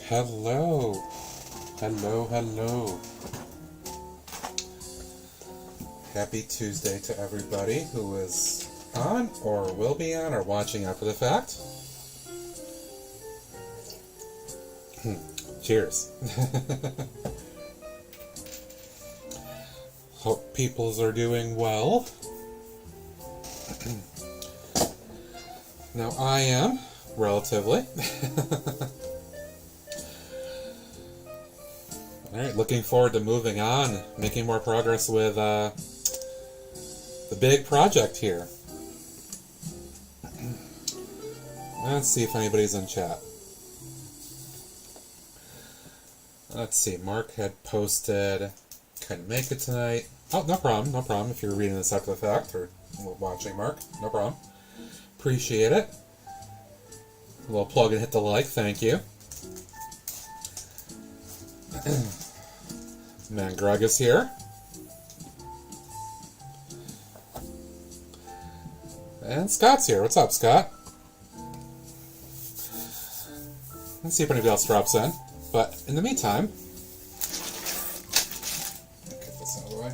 Hello. Hello, hello. Happy Tuesday to everybody who is on or will be on or watching after the fact. Cheers. Hope peoples are doing well. Now I am, relatively. Alright, looking forward to moving on, making more progress with the big project here. Let's see if anybody's in chat. Let's see, Mark had posted, couldn't make it tonight. Oh, no problem if you're reading this after the fact or watching, Mark. No problem. Appreciate it. A little plug and hit the like, thank you. Man, Greg is here. And Scott's here. What's up, Scott? Let's see if anybody else drops in. But in the meantime, get this out of the way.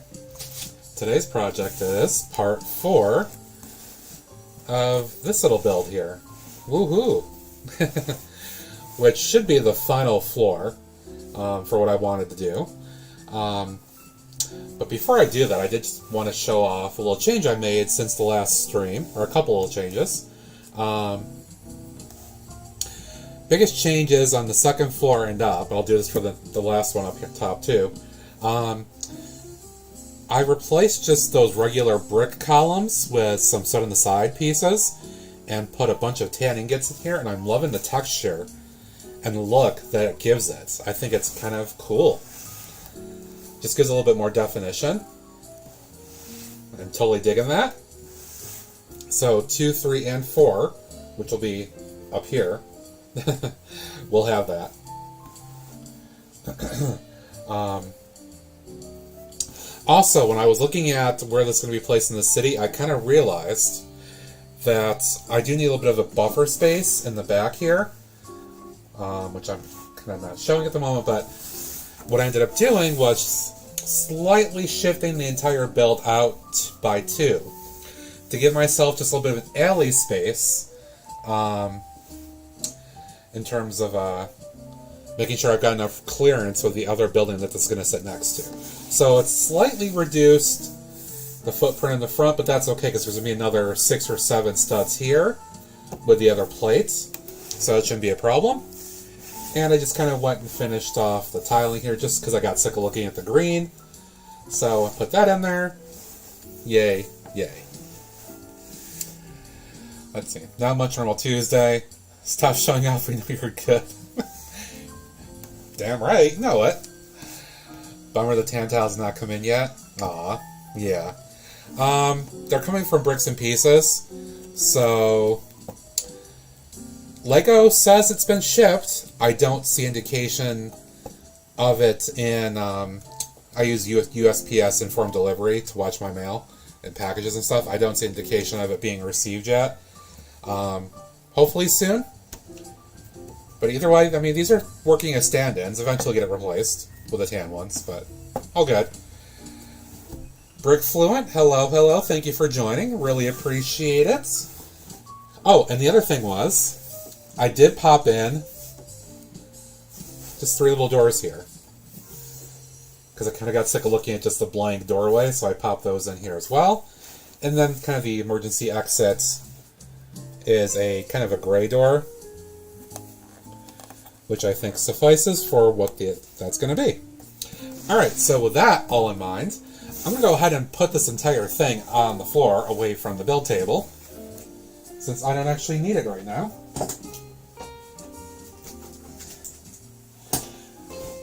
Today's project is part 4 of this little build here. Woohoo! Which should be the final floor for what I wanted to do. But before I do that, I did just want to show off a little change I made since the last stream, or a couple of changes. Biggest change is on the second floor and up. I'll do this for the last one up here top too. I replaced just those regular brick columns with some set on the side pieces and put a bunch of tan ingots in here, and I'm loving the texture and the look that it gives it. I think it's kind of cool. Just gives a little bit more definition. I'm totally digging that. So 2, 3, and 4, which will be up here, we'll have that. Also, when I was looking at where this is going to be placed in the city, I kind of realized that I do need a little bit of a buffer space in the back here, which I'm kind of not showing at the moment, but what I ended up doing was slightly shifting the entire build out by 2 to give myself just a little bit of an alley space in terms of making sure I've got enough clearance with the other building that this is going to sit next to. So it's slightly reduced the footprint in the front, but that's okay because there's going to be another 6 or 7 studs here with the other plates, so it shouldn't be a problem. And I just kind of went and finished off the tiling here just because I got sick of looking at the green. So I put that in there. Yay, yay. Let's see. Not much normal Tuesday. Stop showing off when you know you're good. Damn right, you know it. Bummer the tan tiles not come in yet. Aw, yeah. They're coming from Bricks and Pieces. So Lego says it's been shipped. I don't see indication of it in, I use USPS informed delivery to watch my mail and packages and stuff. I don't see indication of it being received yet. Hopefully soon. But either way, I mean, these are working as stand-ins. Eventually get it replaced with the tan ones, but all good. Brick Fluent, hello, hello. Thank you for joining. Really appreciate it. Oh, and the other thing was, I did pop in just 3 little doors here because I kind of got sick of looking at just the blank doorway, so I popped those in here as well. And then kind of the emergency exit is a kind of a gray door, which I think suffices for what that's going to be. Alright, so with that all in mind, I'm going to go ahead and put this entire thing on the floor away from the build table, since I don't actually need it right now.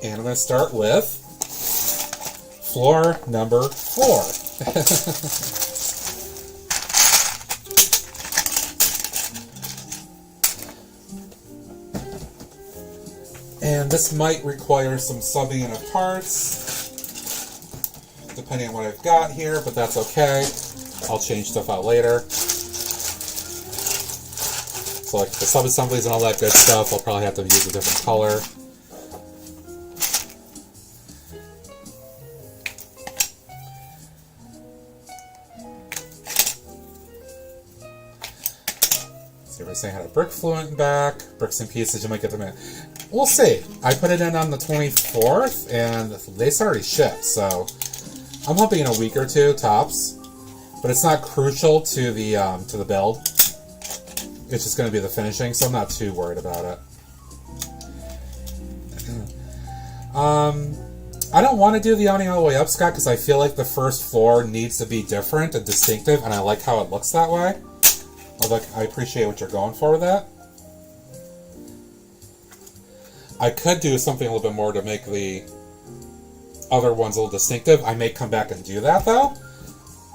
And I'm going to start with floor number 4. And this might require some subbing in of parts, depending on what I've got here, but that's okay. I'll change stuff out later. So like the sub-assemblies and all that good stuff, I'll probably have to use a different color. They're saying had a brick fluent back, bricks and pieces, you might get them in. We'll see. I put it in on the 24th, and they already shipped, so I'm hoping in a week or two, tops. But it's not crucial to the build. It's just going to be the finishing, so I'm not too worried about it. I don't want to do the awning all the way up, Scott, because I feel like the first floor needs to be different and distinctive, and I like how it looks that way. I appreciate what you're going for with that. I could do something a little bit more to make the other ones a little distinctive. I may come back and do that, though,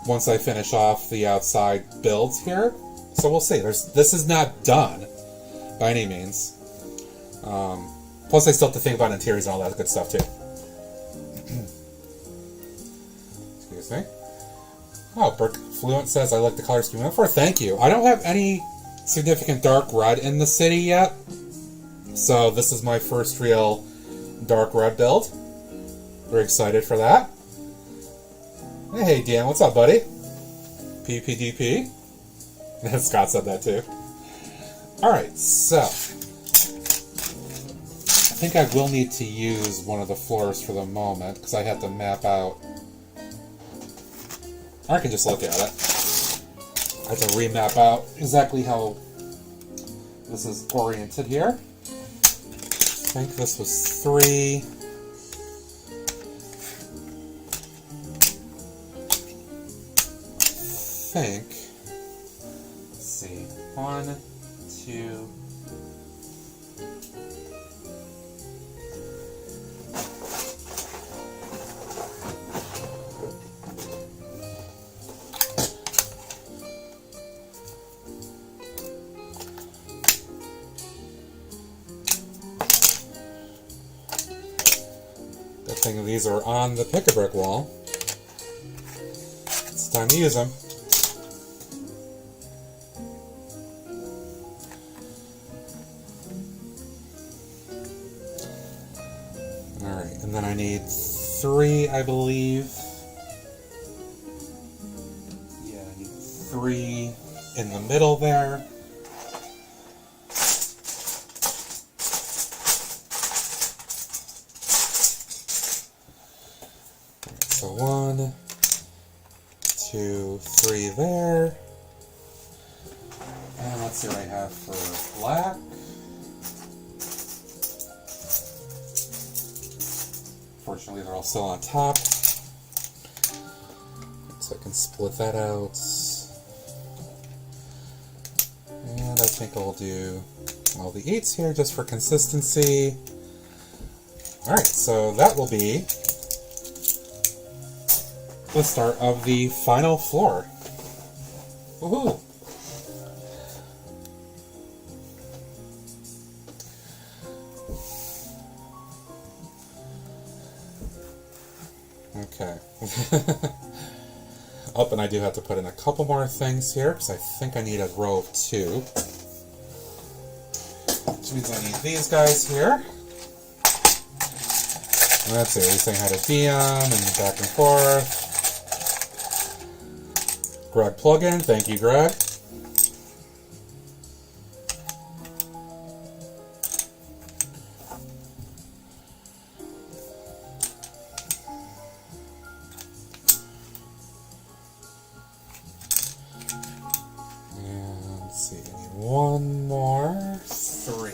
once I finish off the outside builds here. So we'll see. This is not done by any means. Plus, I still have to think about interiors and all that good stuff, too. Excuse me. Oh, Brick Fluent says, I like the color scheme. For thank you. I don't have any significant dark red in the city yet. So this is my first real dark red build. Very excited for that. Hey, Dan, what's up, buddy? PPDP. Scott said that too. Alright, so I think I will need to use one of the floors for the moment because I have to map out. I can just look at it. I have to remap out exactly how this is oriented here. I think this was 3. Let's see, 1, 2. Good thing these are on the pick-a-brick wall. It's time to use them. Alright, and then I need 3, I believe. Yeah, I need 3 in the middle there. So 1, 2, 3 there. And let's see what I have for black. Fortunately, they're all still on top. So I can split that out. And I think I'll do all the 8s here just for consistency. Alright, so that will be the start of the final floor. Woohoo! Okay. Oh, and I do have to put in a couple more things here, because I think I need a row of 2. Which means I need these guys here. And let's see, these things had a DM and back and forth. Greg plugin, thank you, Greg. And let's see, I need one more, 3.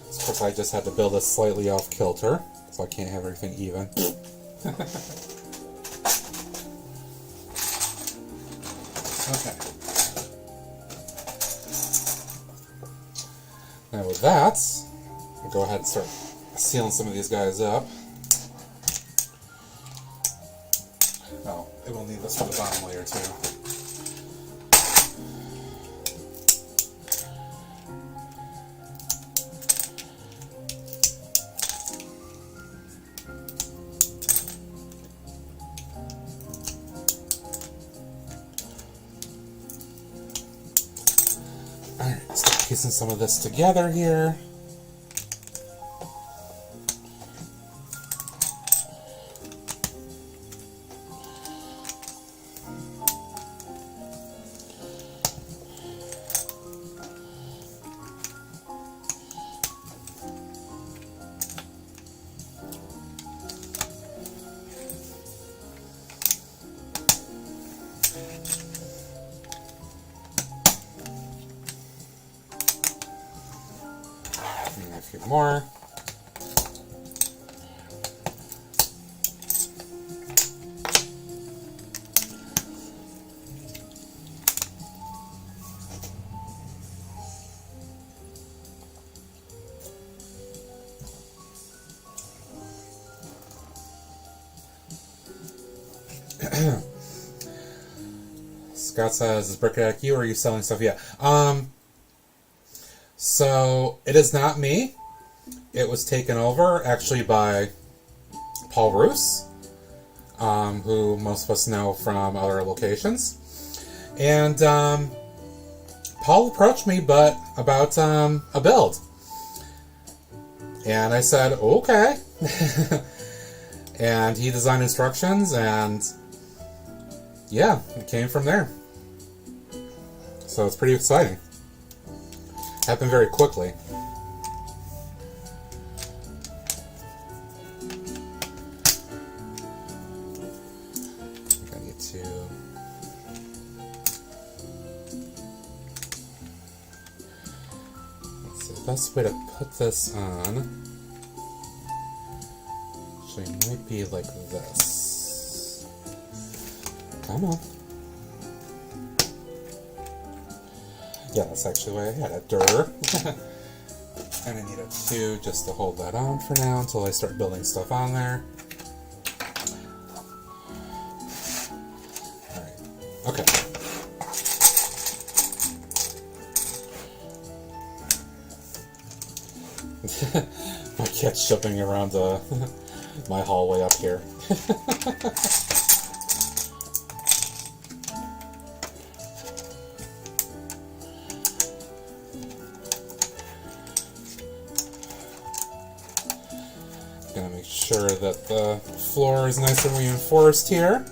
Of course, I just had to build it slightly off kilter, so I can't have everything even. Okay. Now with that, I'll go ahead and start sealing some of these guys up. Oh, it will need this for the bottom layer too. Alright, start piecing some of this together here. few more. Scott says, is Brickhead you or are you selling stuff? Yeah. So it is not me. It was taken over actually by Paul Roos, who most of us know from other locations. And Paul approached me about a build. And I said, okay. And he designed instructions, and yeah, it came from there. So it's pretty exciting. Happened very quickly. I need to... Let's see, the best way to put this on actually might be like this. Come on. Yeah, that's actually the way I had it. And I need a 2 just to hold that on for now until I start building stuff on there. Alright, okay. My cat's jumping around my hallway up here. Gonna make sure that the floor is nice and reinforced here.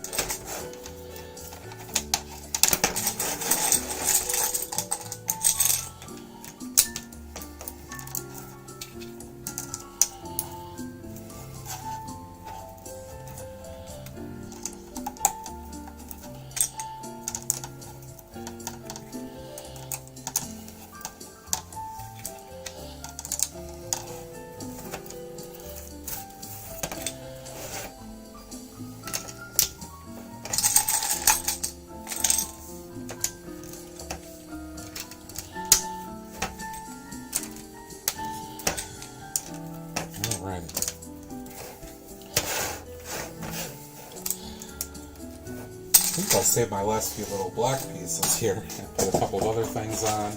I think I'll save my last few little black pieces here and put a couple of other things on.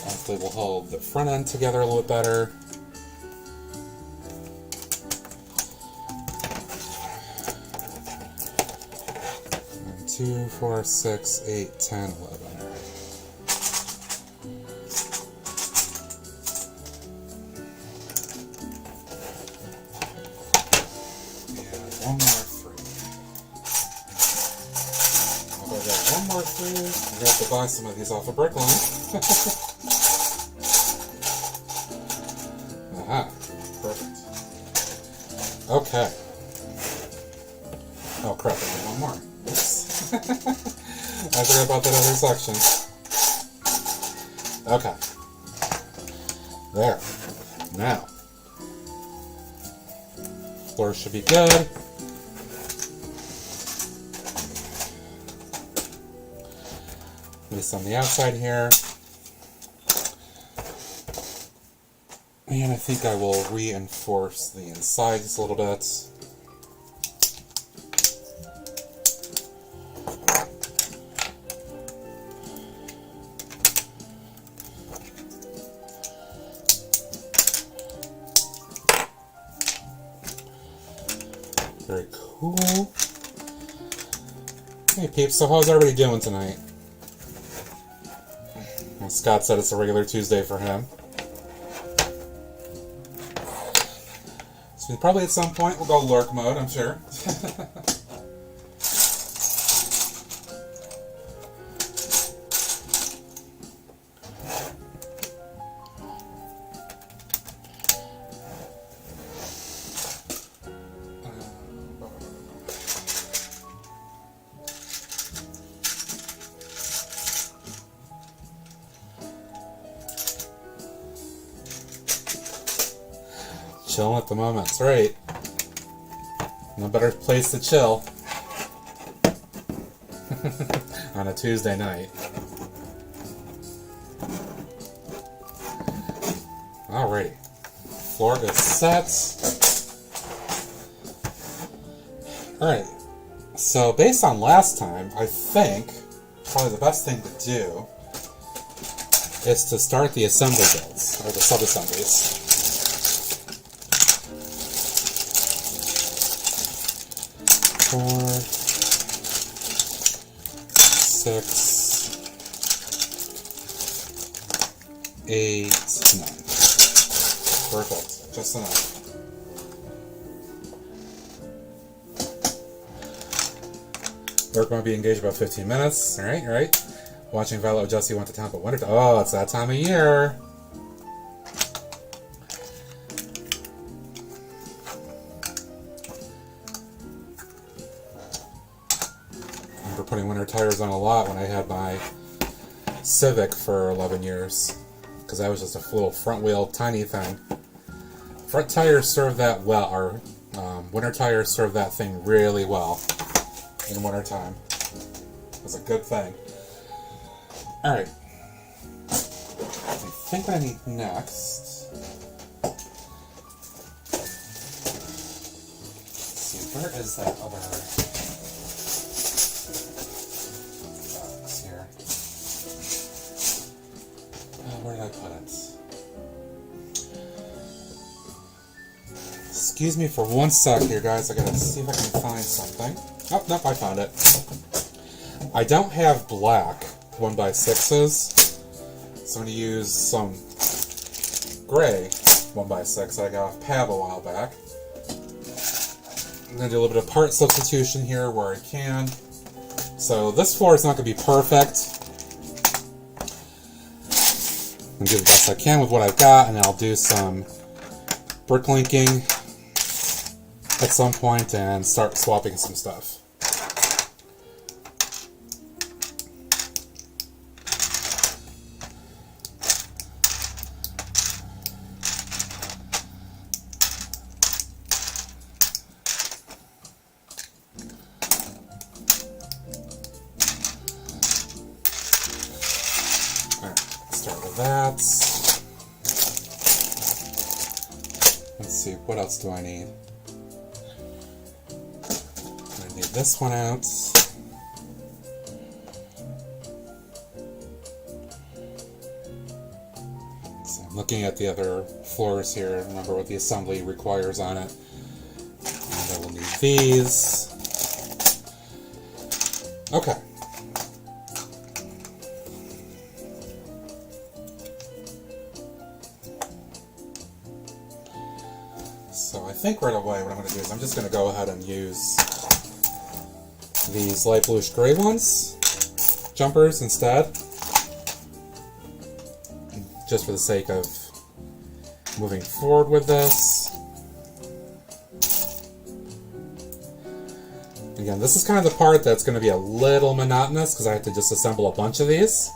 Hopefully we'll hold the front end together a little bit better. And 2, 4, 6, 8, 10, 11. I'm going to have to buy some of these off of Brickline. Aha, perfect. Okay. Oh crap, I need one more. Oops. I forgot about that other section. Okay. There. Now. Floor should be good. This on the outside here. And I think I will reinforce the inside just a little bit. Very cool. Hey peeps, so how's everybody doing tonight? Scott said it's a regular Tuesday for him. So probably at some point we'll go lurk mode, I'm sure. chilling at the moment. That's right. No better place to chill on a Tuesday night. Alrighty. Floor is set. Alright. So based on last time, I think probably the best thing to do is to start the assembly builds, or the sub-assemblies. Four, 6, 8, 9. Perfect. Just enough. Work won't be engaged about 15 minutes. Alright, alright. Watching Violet Jesse went to town, but winter. Oh, it's that time of year. I remember putting winter tires on a lot when I had my Civic for 11 years. Because that was just a little front wheel, tiny thing. Front tires serve that well, or winter tires serve that thing really well in wintertime. It's a good thing. Alright. I think what I need next. Let's see, where is that other box here? Where did I put it? Excuse me for one sec here, guys. I gotta see if I can find something. Oh, nope, I found it. I don't have black 1x6s, so I'm going to use some gray 1x6 I got off Pab a while back. I'm going to do a little bit of part substitution here where I can. So this floor is not going to be perfect. I'm going to do the best I can with what I've got, and then I'll do some brick linking at some point and start swapping some stuff. That. Let's see, what else do I need? I need this one out. So I'm looking at the other floors here. Remember what the assembly requires on it. And I will need these. Okay. So I think right away what I'm going to do is I'm just going to go ahead and use these light bluish gray ones, jumpers instead, just for the sake of moving forward with this. Again, this is kind of the part that's going to be a little monotonous because I have to just assemble a bunch of these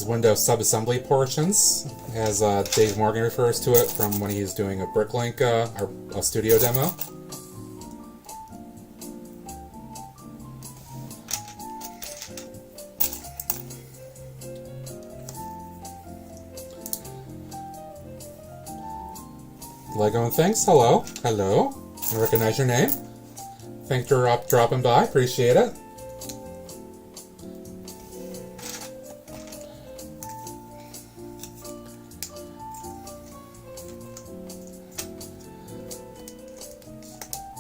window sub-assembly portions, as Dave Morgan refers to it from when he's doing a Bricklink or a studio demo. Lego and Thanks, hello, hello. I recognize your name. Thanks for dropping by, appreciate it.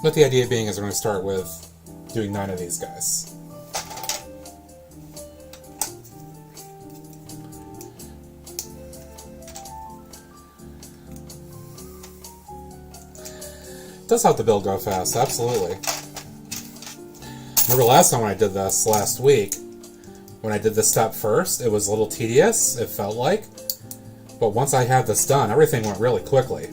But the idea being is we're going to start with doing 9 of these guys. It does help the build go fast, absolutely. Remember last time when I did this last week, when I did this step first, it was a little tedious, it felt like. But once I had this done, everything went really quickly.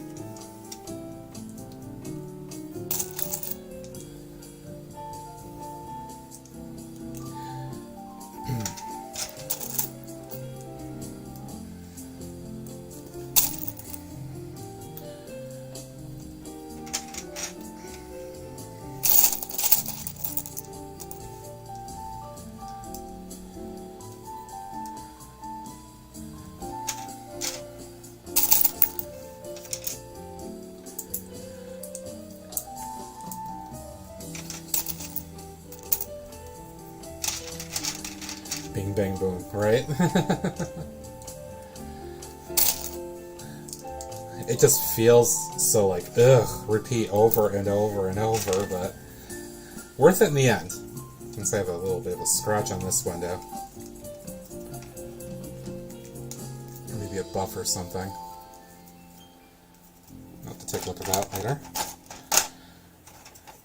bang, boom, right? It just feels so like, ugh, repeat over and over and over, but worth it in the end. Since I have a little bit of a scratch on this window. Or maybe a buff or something. I'll have to take a look at that later.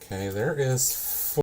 Okay, there is 4.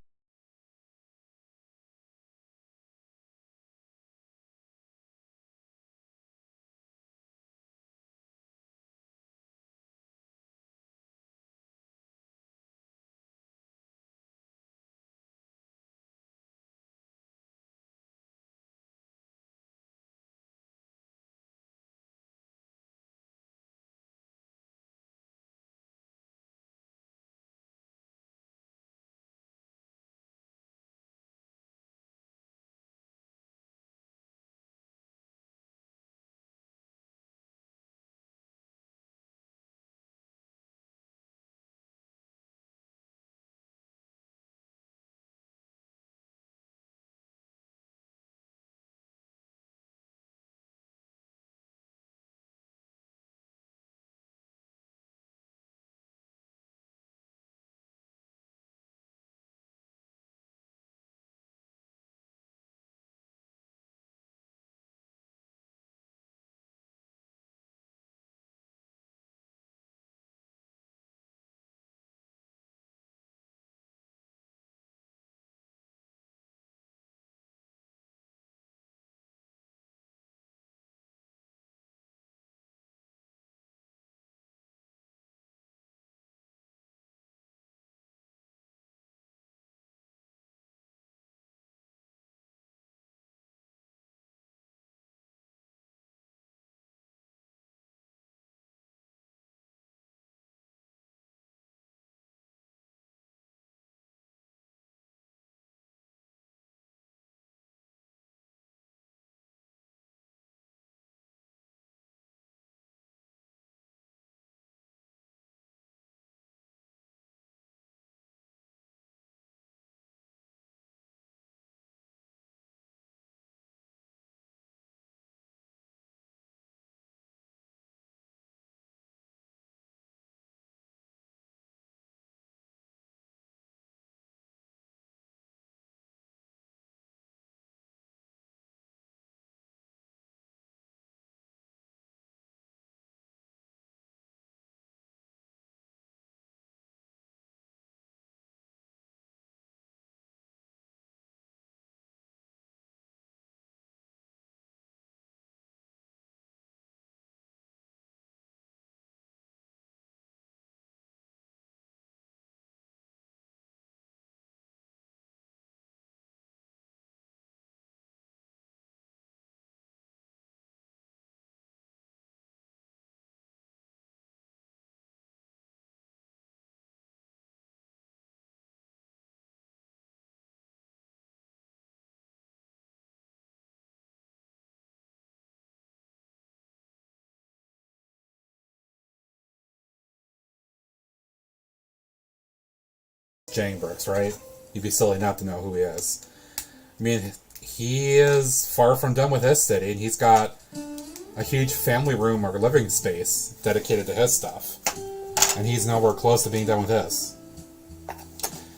Jane Brooks, right? You'd be silly not to know who he is. I mean, he is far from done with his city, and he's got a huge family room or living space dedicated to his stuff. And he's nowhere close to being done with his.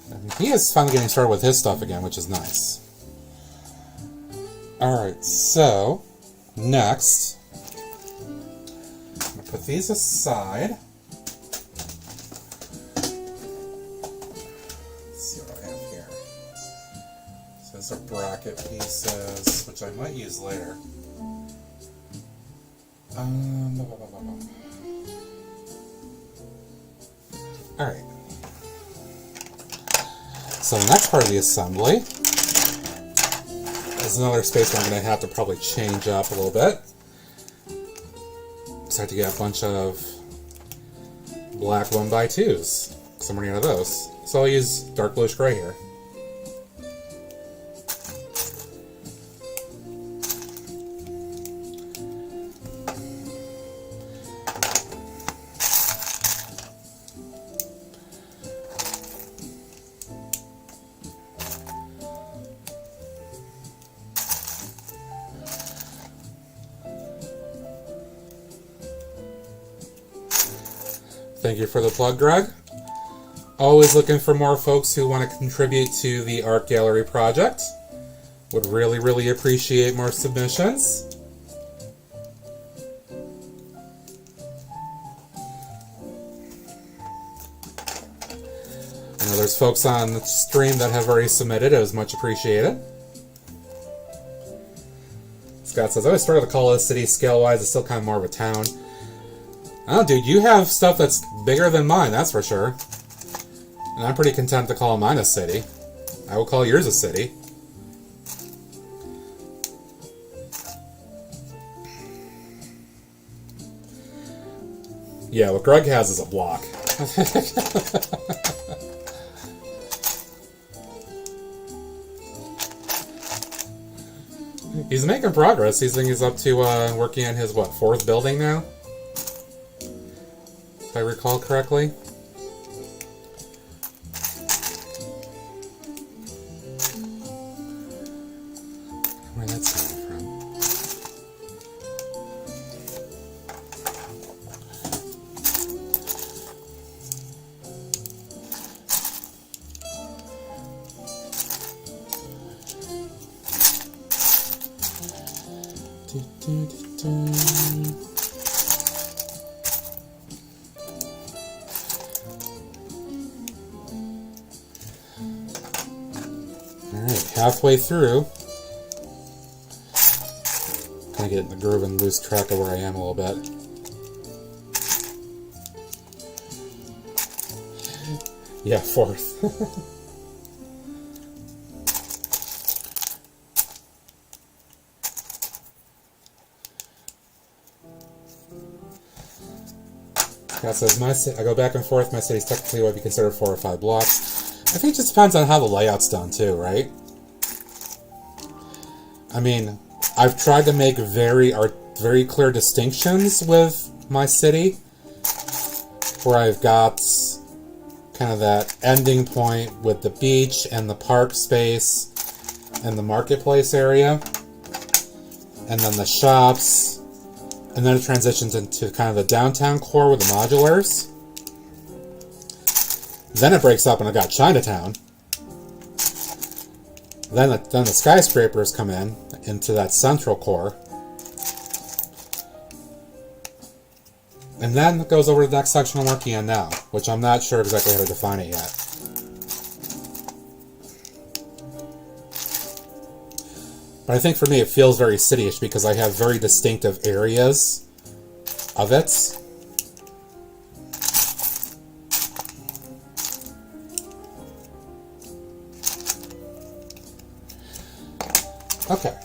And he is finally getting started with his stuff again, which is nice. Alright, so next, I'm going to put these aside. These are bracket pieces, which I might use later. Alright. So the next part of the assembly is another space where I'm going to have to probably change up a little bit. So I have to get a bunch of black 1x2s, because I'm running out of those. So I'll use dark bluish gray here. Thank you for the plug, Greg. Always looking for more folks who want to contribute to the art gallery project. Would really, really appreciate more submissions. I know there's folks on the stream that have already submitted. It was much appreciated. Scott says, I always struggle to call it a city scale-wise. It's still kind of more of a town. Oh, dude, you have stuff that's bigger than mine, that's for sure. And I'm pretty content to call mine a city. I will call yours a city. Yeah, what Greg has is a block. He's making progress. He's up to working on his, what, 4th building now? If I recall correctly. Where that's coming from. Alright, halfway through. Kind of get in the groove and lose track of where I am a little bit. Yeah, 4th. That says, I go back and forth. My city's technically what we consider 4 or 5 blocks. I think it just depends on how the layout's done too, right? I mean, I've tried to make very clear distinctions with my city, where I've got kind of that ending point with the beach and the park space and the marketplace area, and then the shops. And then it transitions into kind of the downtown core with the modulars. Then it breaks up and I got Chinatown. Then the skyscrapers come into that central core. And then it goes over to the next section I'm working on now, which I'm not sure exactly how to define it yet. But I think for me it feels very city-ish because I have very distinctive areas of it. Okay.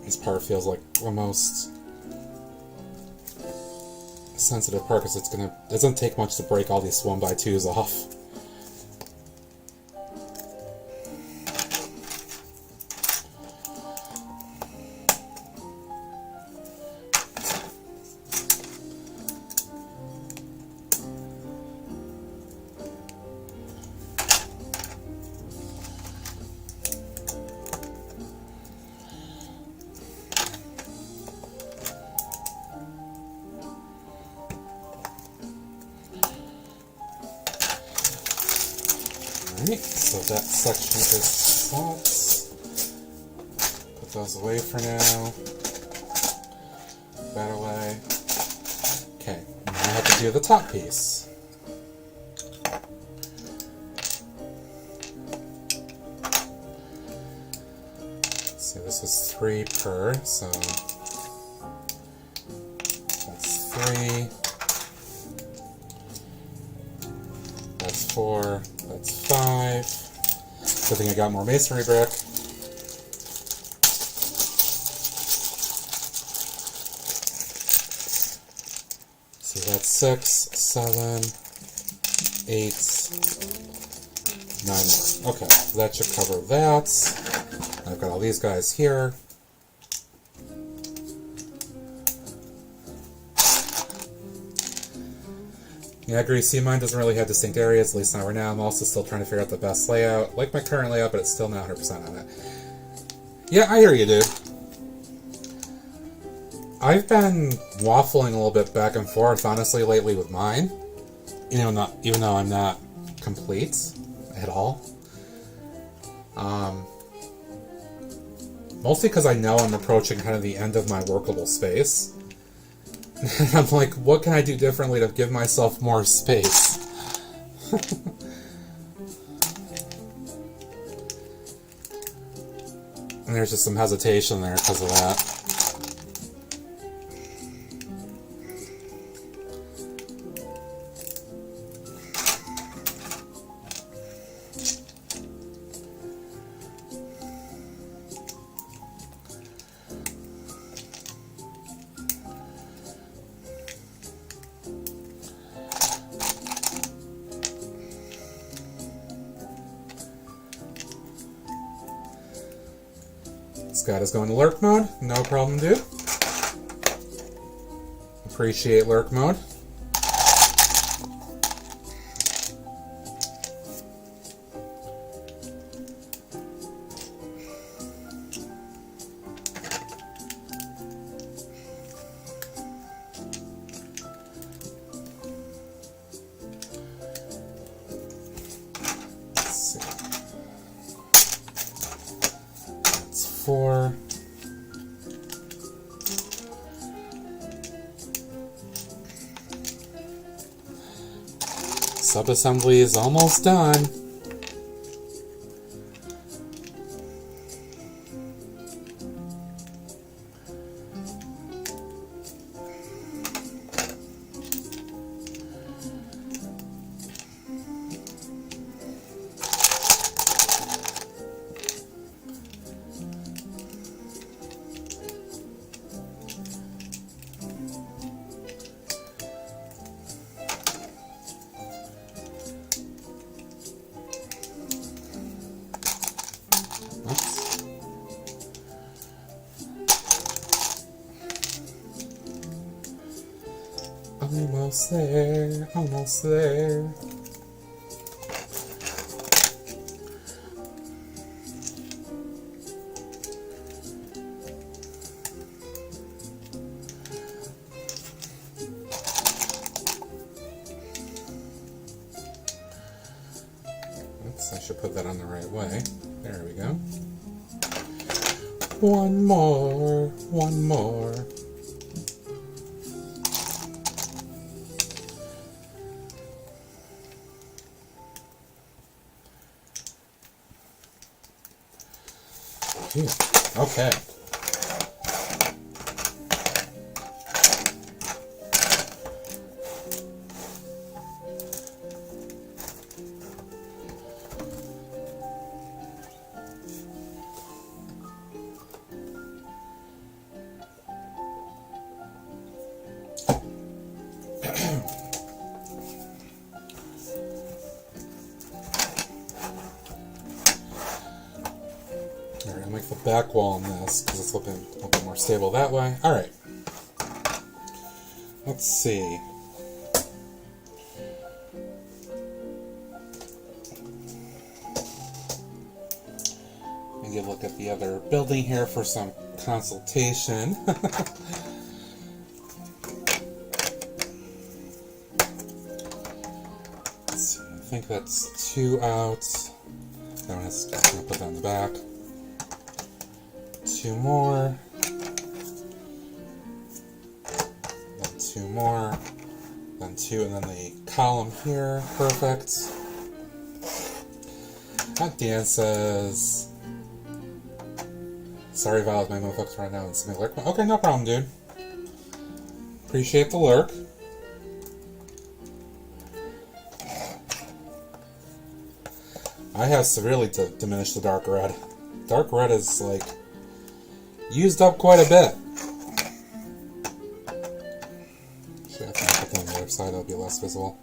This part feels like the most sensitive part because it doesn't take much to break all these 1x2s off. Alright, so that section is set. Put those away for now. That away. Okay, now I have to do the top piece. So this is 3 per, so that's 3. That's 4, that's 5. Good thing I got more masonry brick. So that's 6, 7, 8, 9 more. Okay, so that should cover that. I've got all these guys here. Yeah, I agree. See, mine doesn't really have distinct areas, at least not right now. I'm also still trying to figure out the best layout. Like my current layout, but it's still not 100% on it. Yeah, I hear you, dude. I've been waffling a little bit back and forth, honestly, lately with mine. You know, even though I'm not complete at all. Mostly because I know I'm approaching kind of the end of my workable space. And I'm like, what can I do differently to give myself more space? And there's just some hesitation there because of that. Scott is going to lurk mode. No problem, dude. Appreciate lurk mode. Let's see. That's 4. Subassembly is almost done. Almost there, almost there. Oops, I should put that on the right way. There we go. One more, one more. Okay. Alright, I'll make the back wall on this because it's looking a little bit more stable that way. Alright. Let's see. Maybe look at the other building here for some consultation. Let's see, I think that's 2 out. That one has to put that on the back. 2 more. Then 2 more. Then 2, and then the column here. Perfect. Dan says, sorry, Violet, my motherfuckers right now in semi lurk. Okay, no problem, dude. Appreciate the lurk. I have severely diminished the dark red. Dark red is like used up quite a bit. Actually, I think I'll put that on the other side, it'll be less visible.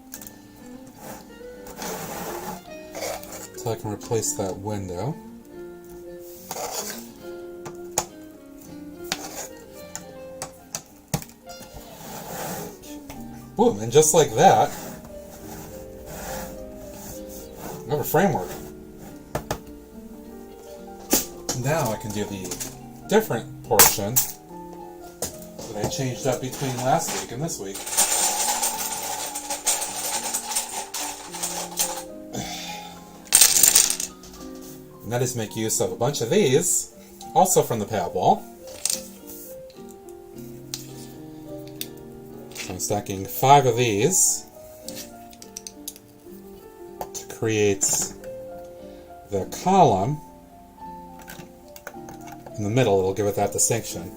So I can replace that window. Boom, and just like that, I have a framework. Now I can do the different portion that I changed up between last week and this week. And that is make use of a bunch of these, also from the pad wall. So I'm stacking 5 of these to create the column. In the middle, it'll give it that distinction.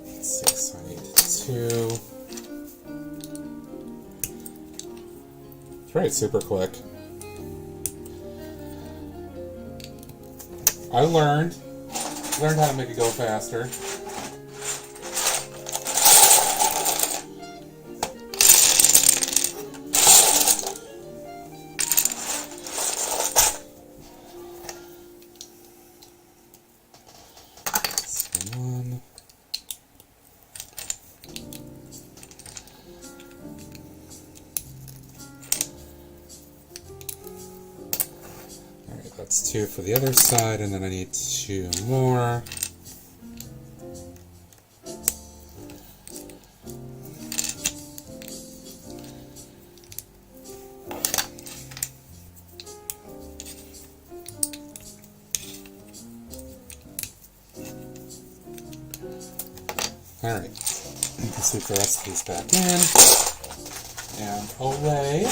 Let's see, so I need 2. It's right, super quick. I learned how to make it go faster. That's 2 for the other side, and then I need 2 more. Alright, you can sweep the rest of these back in, and away.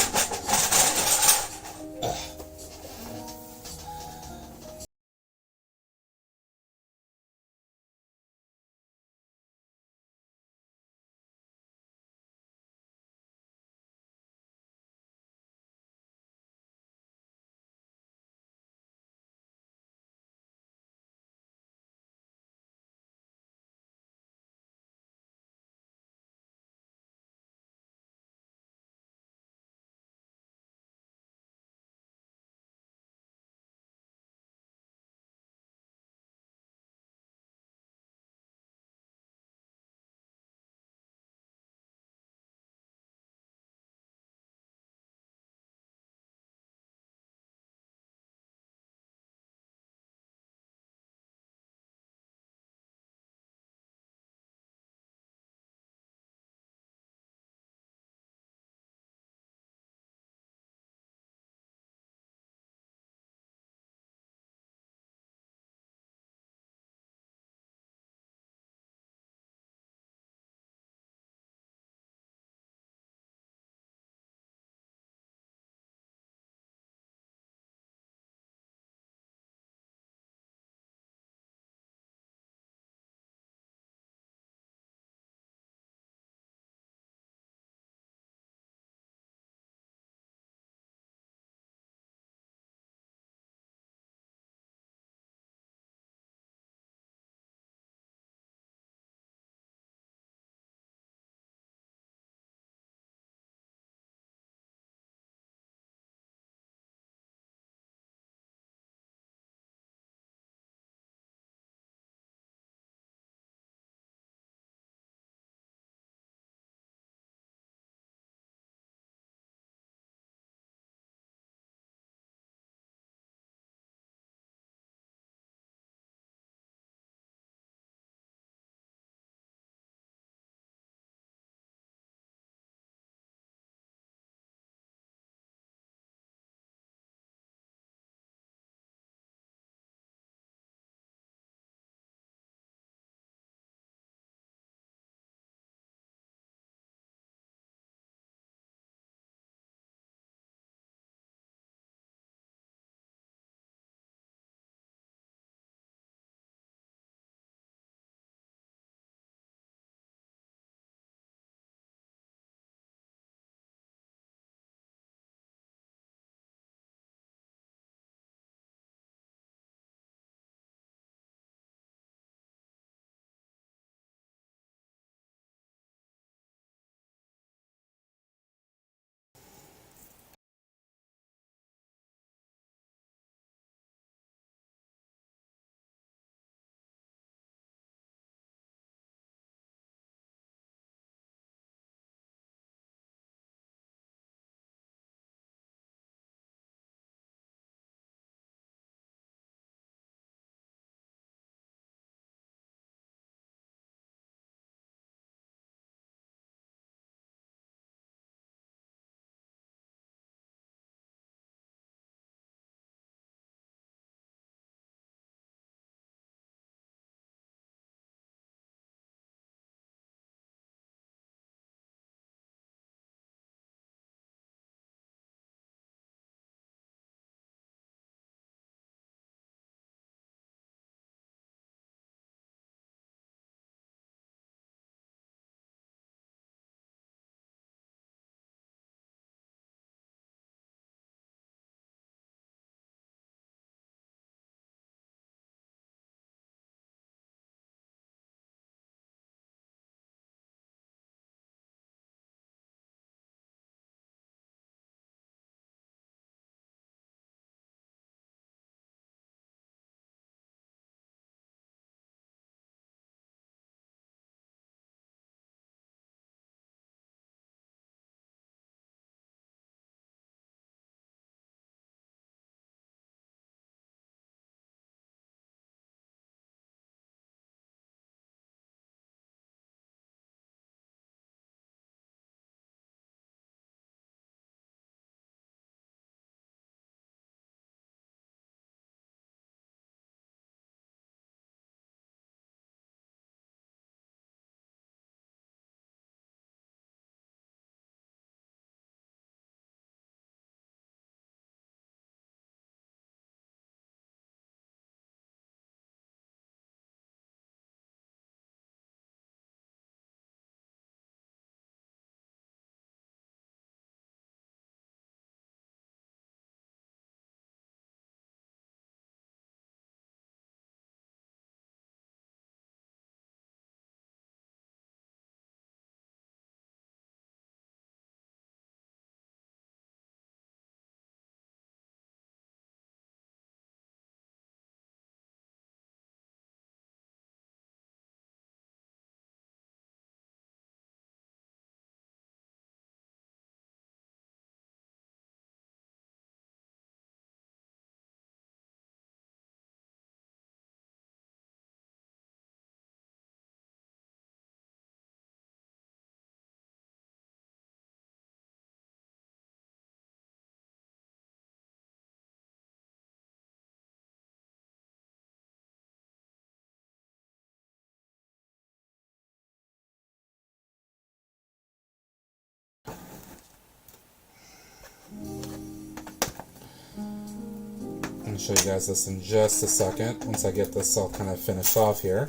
going to show you guys this in just a second, once I get this all kind of finished off here.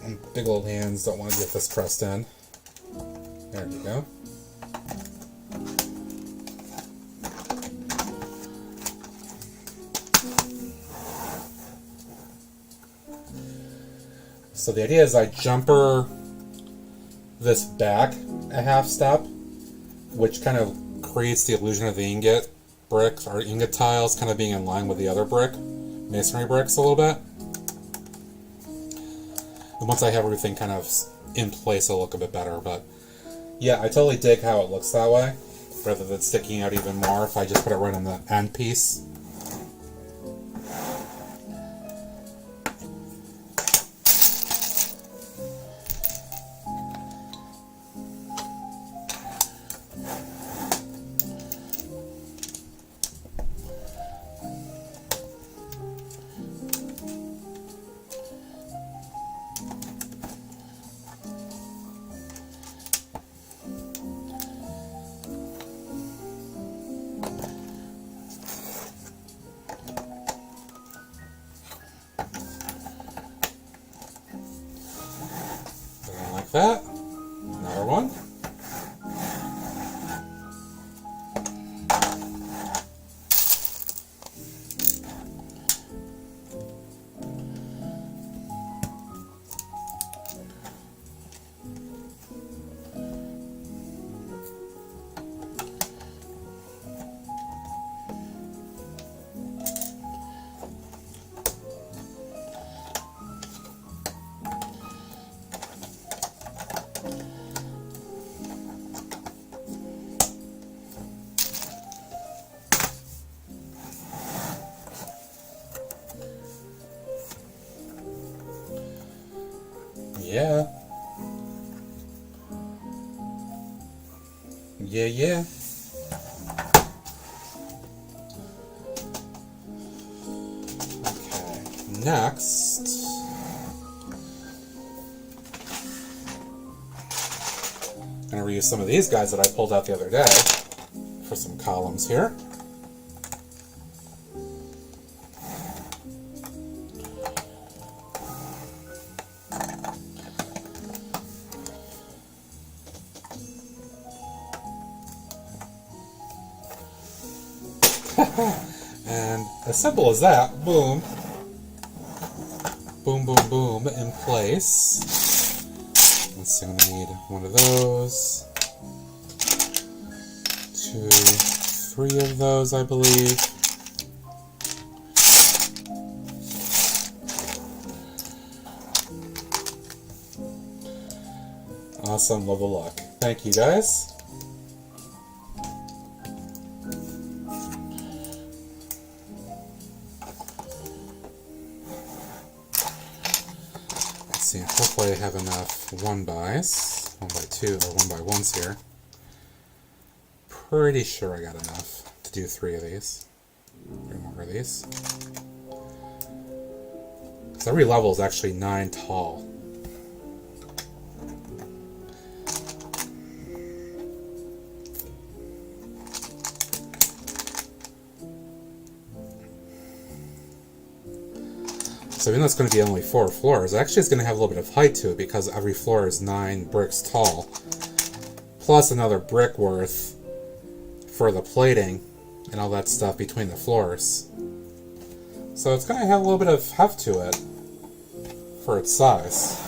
And big old hands don't want to get this pressed in. There we go. So the idea is I jumper this back a half step, which kind of creates the illusion of the ingot bricks or ingot tiles kind of being in line with the other masonry bricks a little bit. And once I have everything kind of in place, it'll look a bit better. But yeah, I totally dig how it looks that way, rather than sticking out even more if I just put it right on the end piece. Like that. Another one. Yeah. Yeah. Okay, next. I'm going to reuse some of these guys that I pulled out the other day for some columns here. And as simple as that, boom, boom, boom, boom, in place. Let's see, I'm going to need one of those, 2, 3 of those, I believe. Awesome, love the luck. Thank you, guys. See, hopefully I have enough 1x, 1x2, or 1x1s here. Pretty sure I got enough to do 3 of these. 3 more of these. So every level is actually 9 tall. So even though it's going to be only 4 floors, actually it's going to have a little bit of height to it because every floor is 9 bricks tall, plus another brick worth for the plating and all that stuff between the floors. So it's going to have a little bit of heft to it for its size.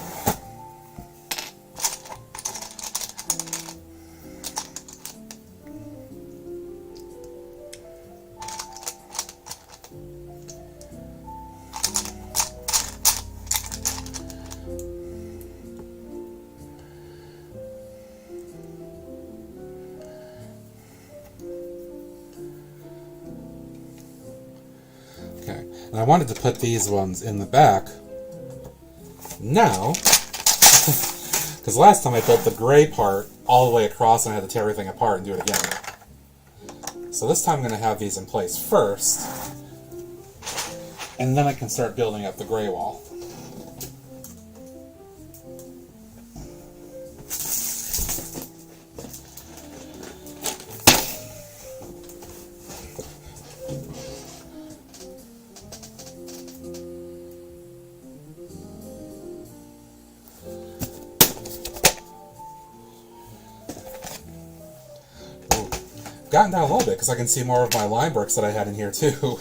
Okay, and I wanted to put these ones in the back now, because last time I built the gray part all the way across and I had to tear everything apart and do it again. So this time I'm going to have these in place first, and then I can start building up the gray wall. gotten down a little bit because I can see more of my lime bricks that I had in here too.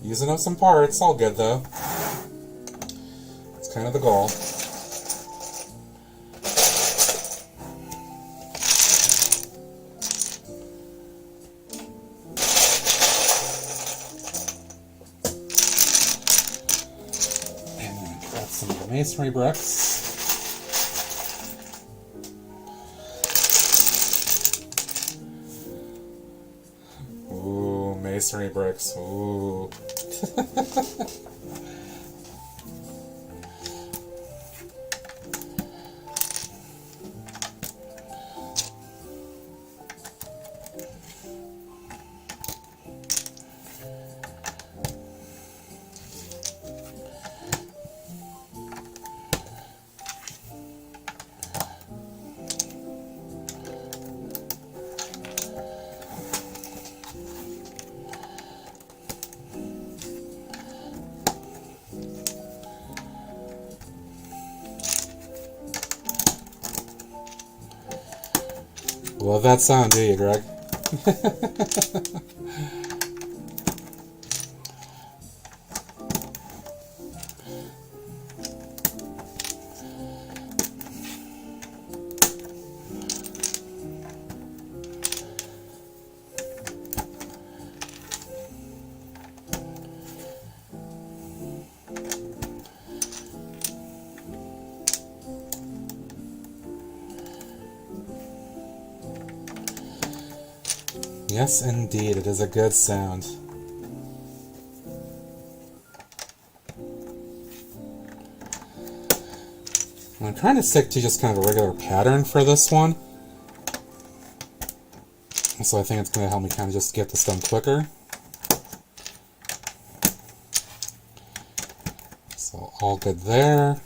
Using up some parts, all good though. It's kind of the goal. And then grab some of the masonry bricks. Ooh, masonry bricks. Ooh. Love that sound, do you, Greg? Yes, indeed, it is a good sound. I'm trying to stick to just kind of a regular pattern for this one. So I think it's going to help me kind of just get this done quicker. So all good there.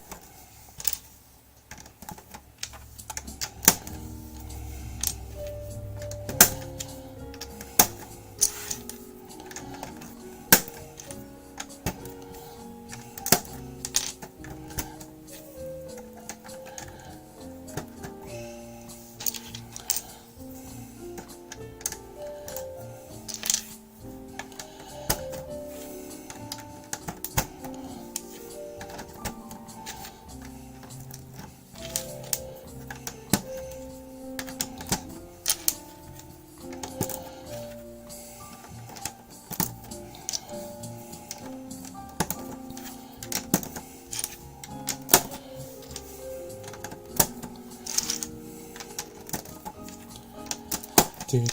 The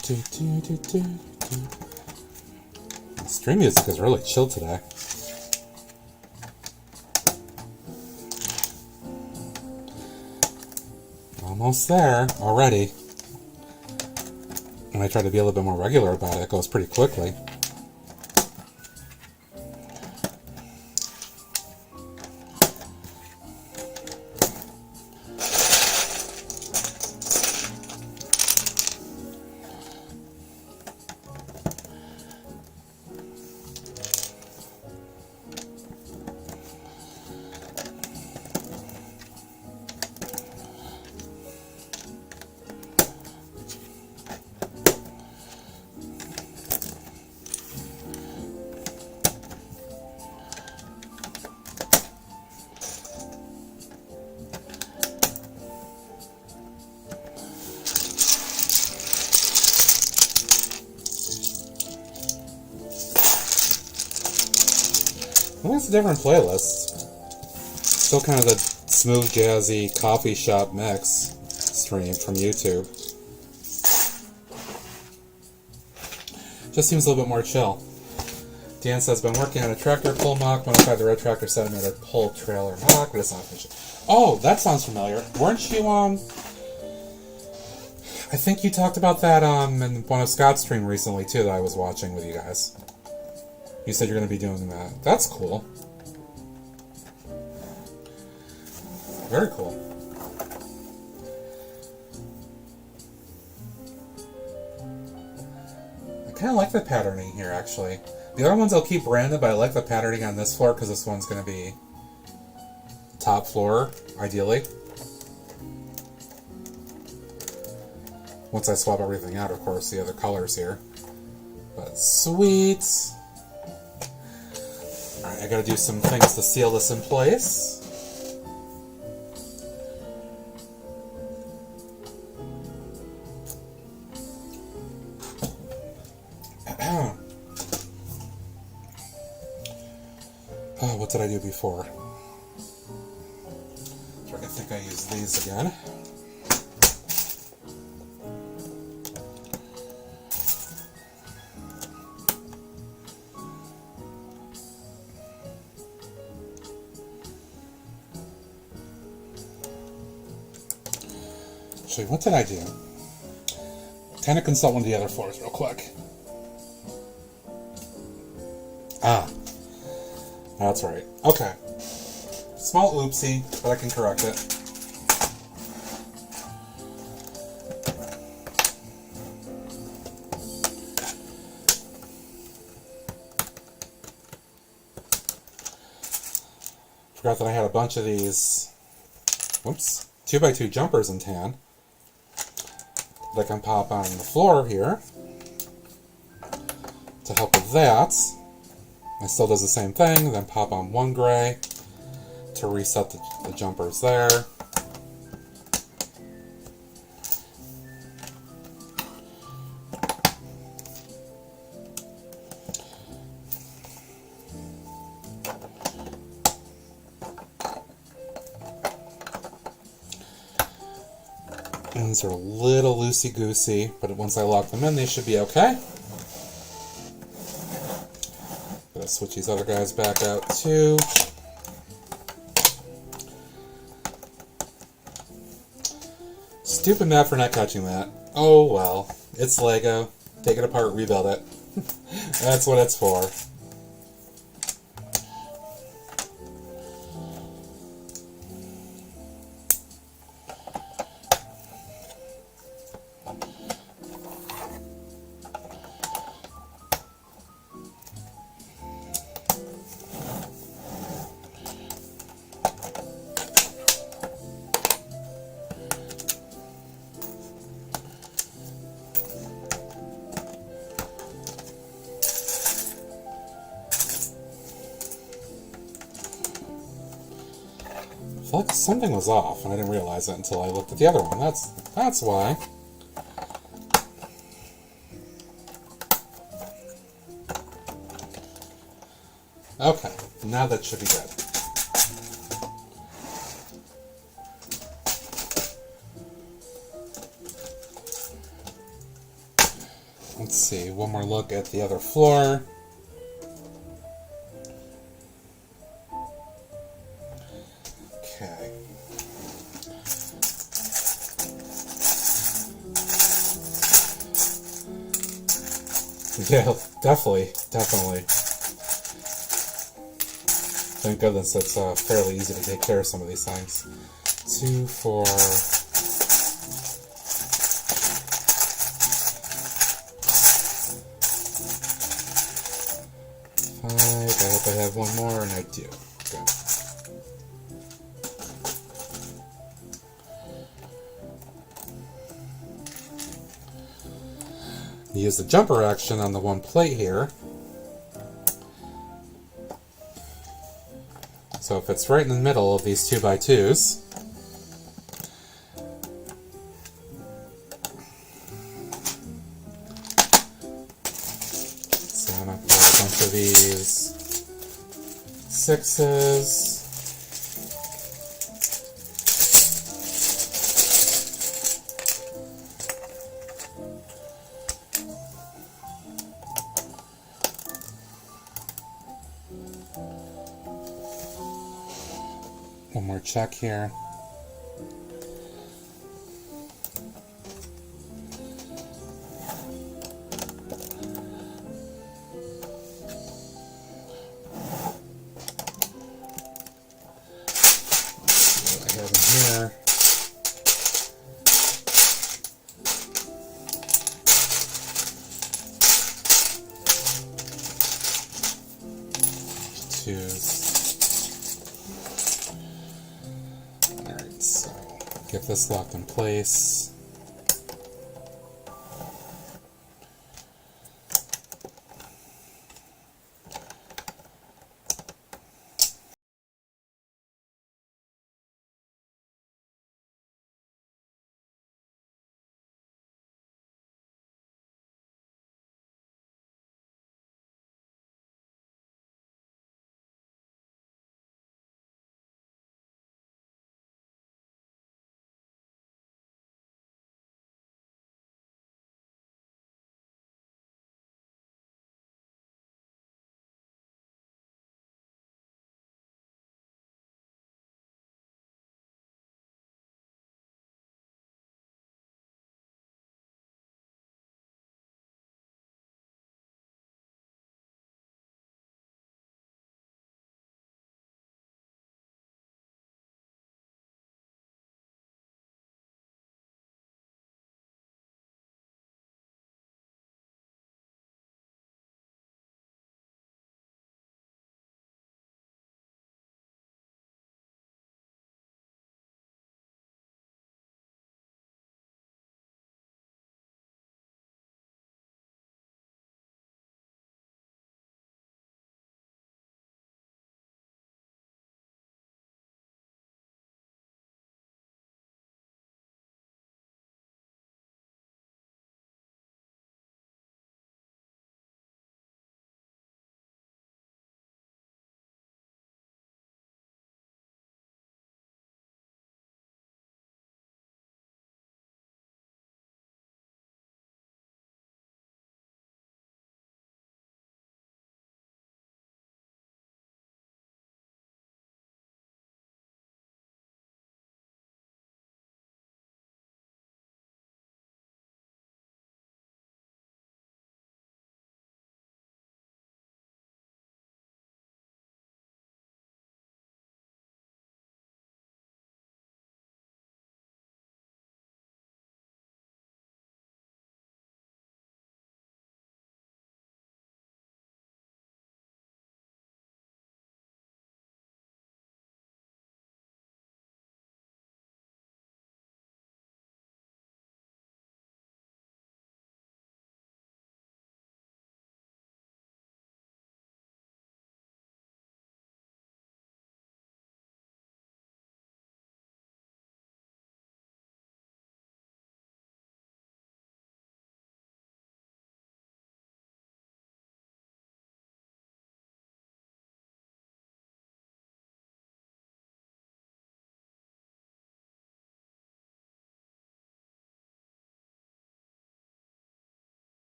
stream music is really chill today. Almost there already. When I try to be a little bit more regular about it, it goes pretty quickly. I think it's a different playlist. Still kind of the smooth, jazzy coffee shop mix stream from YouTube. Just seems a little bit more chill. Dan says, been working on a tractor pull mock, modified the red tractor 7-meter pull trailer mock, but it's not finished. Oh, that sounds familiar. Weren't you, I think you talked about that in one of Scott's stream recently, too, that I was watching with you guys. You said you're going to be doing that. That's cool. Very cool. I kind of like the patterning here, actually. The other ones I'll keep random, but I like the patterning on this floor because this one's going to be top floor, ideally. Once I swap everything out, of course, the other colors here. But sweet. Alright, I gotta do some things to seal this in place. Oh, what did I do before? I think I used these again. Actually, what did I do? Kind of consult one of the other floors real quick. Ah, that's right. Okay. Small oopsie, but I can correct it. Forgot that I had a bunch of these, whoops, 2x2 jumpers in tan that I can pop on the floor here to help with that. It still does the same thing, then pop on one gray to reset the jumpers there. And these are a little loosey-goosey, but once I lock them in, they should be okay. Gotta switch these other guys back out too. Stupid map for not catching that. Oh well, it's Lego. Take it apart, rebuild it. That's what it's for. I feel like something was off, and I didn't realize it until I looked at the other one. That's why. Okay, now that should be good. Let's see, one more look at the other floor. Okay. Yeah, definitely. Thank goodness it's fairly easy to take care of some of these things. 2, 4... 5. I hope I have one more, and I do. Good. Use the jumper action on the one plate here. So if it's right in the middle of these 2x2s, so I'm going to put a bunch of these 6s. One more check here. What I have in here. Twos. Get this locked in place.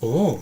Boom.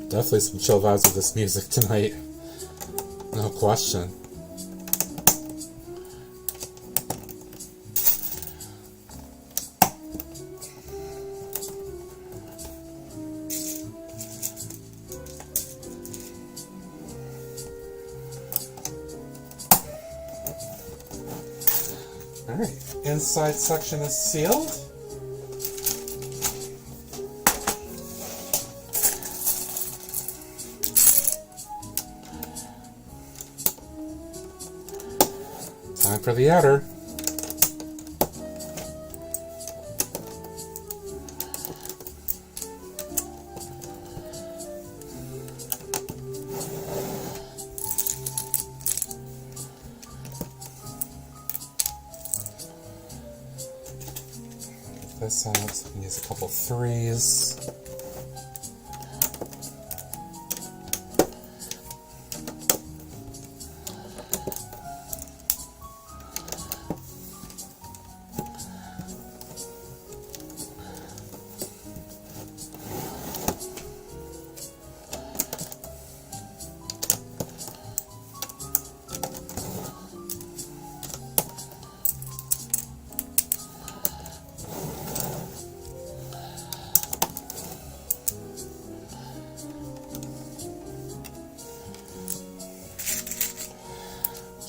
Definitely some chill vibes with this music tonight. No question. Alright, inside section is sealed. Time for the outer. This out. We can use a couple threes.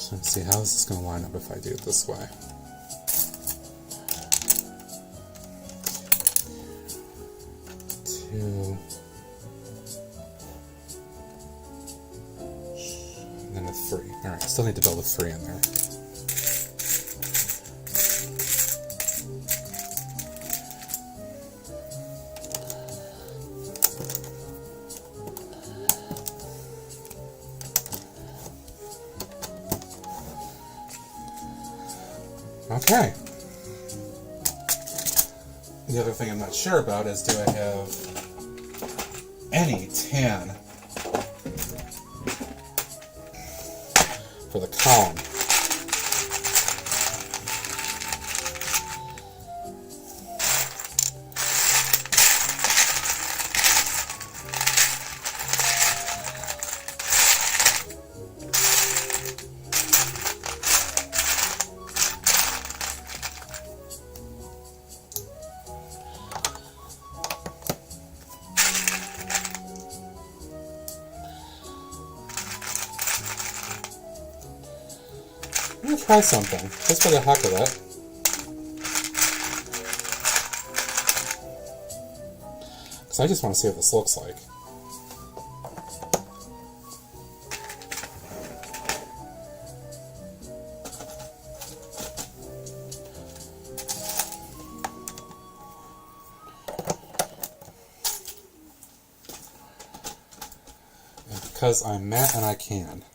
Let's see, how is this going to line up if I do it this way? Two. And then a 3. Alright, still need to build a 3 in there. Okay. The other thing I'm not sure about is, do I have any tan for the column? I'm gonna try something, just for the heck of it. Because I just want to see what this looks like. And because I'm Matt and I can.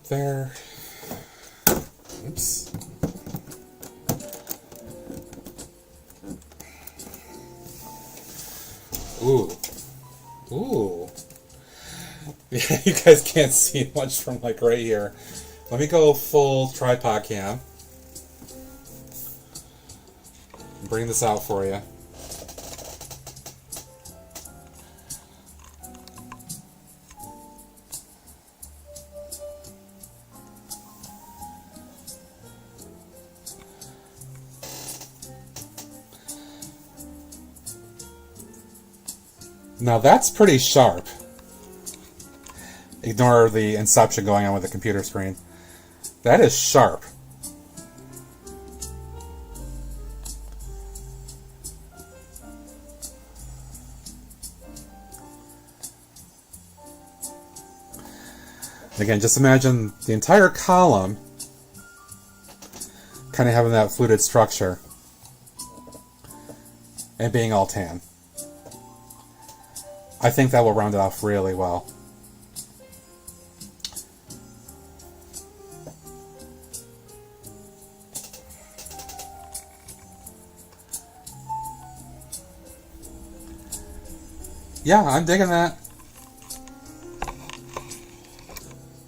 up there. Oops. Ooh. Ooh. Yeah, you guys can't see much from like right here. Let me go full tripod cam. Bring this out for you. Now that's pretty sharp. Ignore the inception going on with the computer screen. That is sharp. Again, just imagine the entire column kind of having that fluted structure and being all tan. I think that will round it off really well. Yeah, I'm digging that.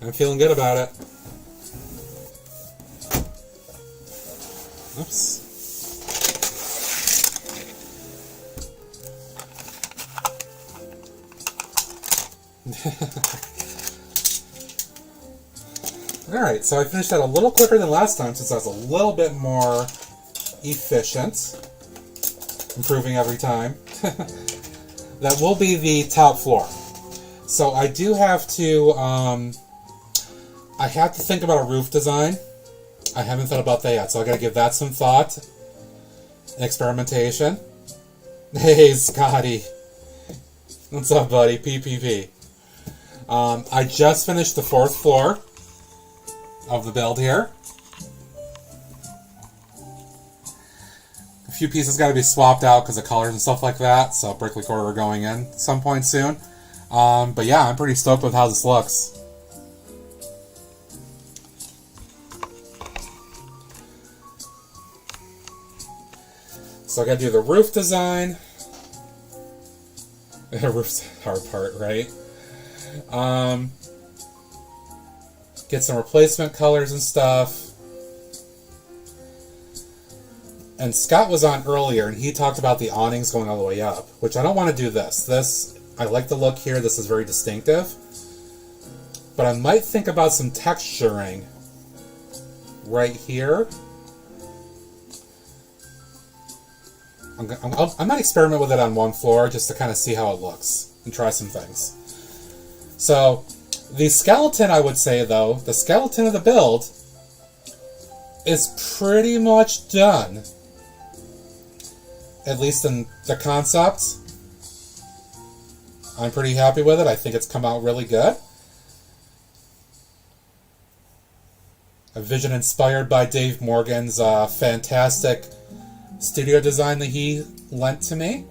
I'm feeling good about it. Oops. Alright, so I finished that a little quicker than last time since I was a little bit more efficient. Improving every time. That will be the top floor. So I do have to, I have to think about a roof design. I haven't thought about that yet, so I gotta give that some thought. Experimentation. Hey, Scotty. What's up, buddy? PPP. I just finished the 4th floor of the build here. A few pieces got to be swapped out because of colors and stuff like that, so brick recorder are going in at some point soon. But yeah, I'm pretty stoked with how this looks. So I got to do the roof design. The roof's the hard part, right? Get some replacement colors and stuff. And Scott was on earlier, and he talked about the awnings going all the way up, which I don't want to do this. I like the look here. This is very distinctive. But I might think about some texturing right here. I might experiment with it on one floor just to kind of see how it looks and try some things. So, the skeleton, I would say, though, the skeleton of the build is pretty much done. At least in the concept. I'm pretty happy with it. I think it's come out really good. A vision inspired by Dave Morgan's fantastic studio design that he lent to me.